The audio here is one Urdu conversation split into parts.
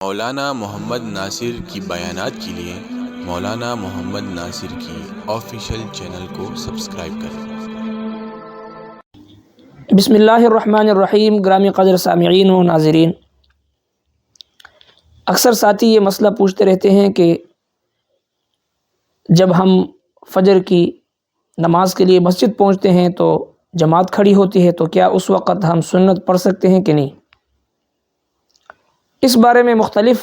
مولانا محمد ناصر کی بیانات کے لیے مولانا محمد ناصر کی آفیشیل چینل کو سبسکرائب کریں۔ بسم اللہ الرحمن الرحیم۔ گرامی قدر سامعین و ناظرین، اکثر ساتھی یہ مسئلہ پوچھتے رہتے ہیں کہ جب ہم فجر کی نماز کے لیے مسجد پہنچتے ہیں تو جماعت کھڑی ہوتی ہے، تو کیا اس وقت ہم سنت پڑھ سکتے ہیں کہ نہیں؟ اس بارے میں مختلف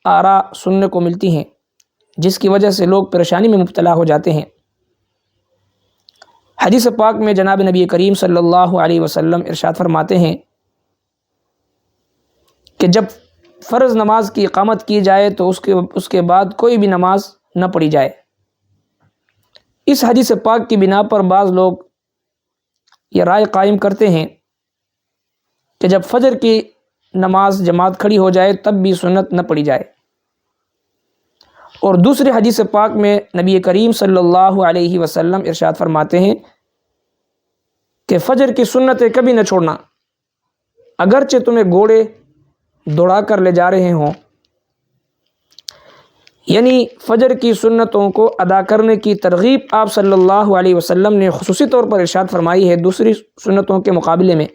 آراء سننے کو ملتی ہیں، جس کی وجہ سے لوگ پریشانی میں مبتلا ہو جاتے ہیں۔ حدیث پاک میں جناب نبی کریم صلی اللہ علیہ وسلم ارشاد فرماتے ہیں کہ جب فرض نماز کی اقامت کی جائے تو اس کے بعد کوئی بھی نماز نہ پڑھی جائے۔ اس حدیث پاک کی بنا پر بعض لوگ یہ رائے قائم کرتے ہیں کہ جب فجر کی نماز جماعت کھڑی ہو جائے تب بھی سنت نہ پڑھی جائے، اور دوسری حدیث پاک میں نبی کریم صلی اللہ علیہ وسلم ارشاد فرماتے ہیں کہ فجر کی سنتیں کبھی نہ چھوڑنا، اگرچہ تمہیں گھوڑے دوڑا کر لے جا رہے ہوں۔ یعنی فجر کی سنتوں کو ادا کرنے کی ترغیب آپ صلی اللہ علیہ وسلم نے خصوصی طور پر ارشاد فرمائی ہے دوسری سنتوں کے مقابلے میں۔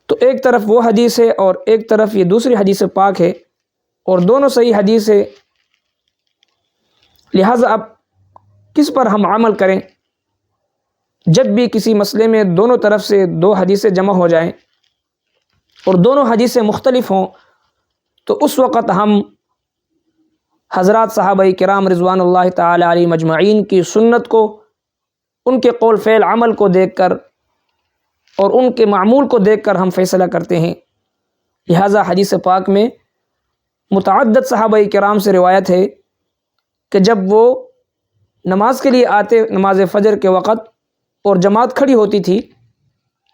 تو ایک طرف وہ حدیث ہے اور ایک طرف یہ دوسری حدیث پاک ہے، اور دونوں صحیح حدیث ہے، لہٰذا اب کس پر ہم عمل کریں؟ جب بھی کسی مسئلے میں دونوں طرف سے دو حدیثیں جمع ہو جائیں اور دونوں حدیثیں مختلف ہوں تو اس وقت ہم حضرات صحابہ کرام رضوان اللہ تعالی علیہ مجمعین کی سنت کو، ان کے قول فعل عمل کو دیکھ کر اور ان کے معمول کو دیکھ کر ہم فیصلہ کرتے ہیں۔ لہٰذا حدیث پاک میں متعدد صحابہ کرام سے روایت ہے کہ جب وہ نماز کے لیے آتے نماز فجر کے وقت اور جماعت کھڑی ہوتی تھی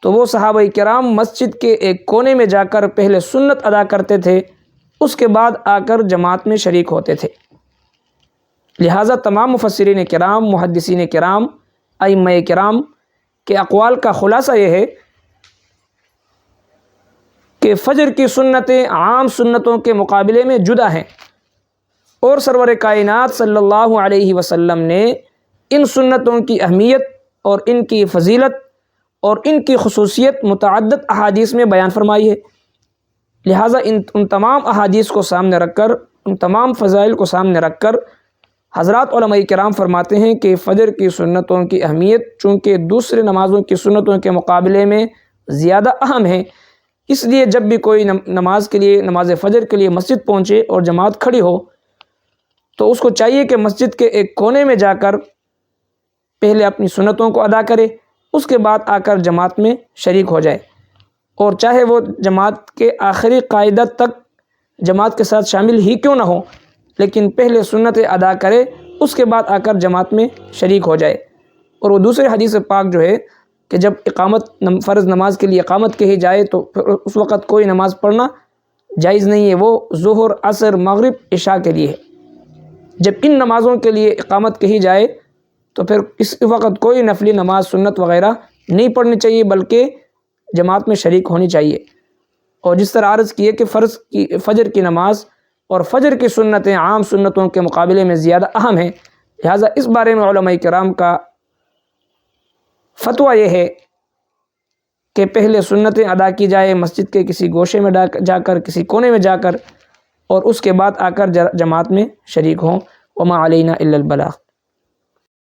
تو وہ صحابہ کرام مسجد کے ایک کونے میں جا کر پہلے سنت ادا کرتے تھے، اس کے بعد آ کر جماعت میں شریک ہوتے تھے۔ لہٰذا تمام مفسرین کرام، محدثین کرام، ائمہ کرام کے اقوال کا خلاصہ یہ ہے کہ فجر کی سنتیں عام سنتوں کے مقابلے میں جدا ہیں، اور سرور کائنات صلی اللہ علیہ وسلم نے ان سنتوں کی اہمیت اور ان کی فضیلت اور ان کی خصوصیت متعدد احادیث میں بیان فرمائی ہے۔ لہٰذا ان تمام احادیث کو سامنے رکھ کر، ان تمام فضائل کو سامنے رکھ کر حضرات علماء کرام فرماتے ہیں کہ فجر کی سنتوں کی اہمیت چونکہ دوسرے نمازوں کی سنتوں کے مقابلے میں زیادہ اہم ہے، اس لیے جب بھی کوئی نماز کے لیے، نماز فجر کے لیے مسجد پہنچے اور جماعت کھڑی ہو تو اس کو چاہیے کہ مسجد کے ایک کونے میں جا کر پہلے اپنی سنتوں کو ادا کرے، اس کے بعد آ کر جماعت میں شریک ہو جائے، اور چاہے وہ جماعت کے آخری قاعدہ تک جماعت کے ساتھ شامل ہی کیوں نہ ہو، لیکن پہلے سنتیں ادا کرے، اس کے بعد آ کر جماعت میں شریک ہو جائے۔ اور وہ دوسرے حدیث پاک جو ہے کہ جب اقامت فرض نماز کے لیے اقامت کہی جائے تو پھر اس وقت کوئی نماز پڑھنا جائز نہیں ہے، وہ ظہر، عصر، مغرب، عشاء کے لیے ہے۔ جب ان نمازوں کے لیے اقامت کہی جائے تو پھر اس وقت کوئی نفلی نماز، سنت وغیرہ نہیں پڑھنی چاہیے، بلکہ جماعت میں شریک ہونی چاہیے۔ اور جس طرح عرض کیے کہ فجر کی نماز اور فجر کی سنتیں عام سنتوں کے مقابلے میں زیادہ اہم ہیں، لہٰذا اس بارے میں علماء کرام کا فتویٰ یہ ہے کہ پہلے سنتیں ادا کی جائے مسجد کے کسی گوشے میں جا کر، کسی کونے میں جا کر، اور اس کے بعد آ کر جماعت میں شریک ہوں۔ وما علینا الا البلاغ۔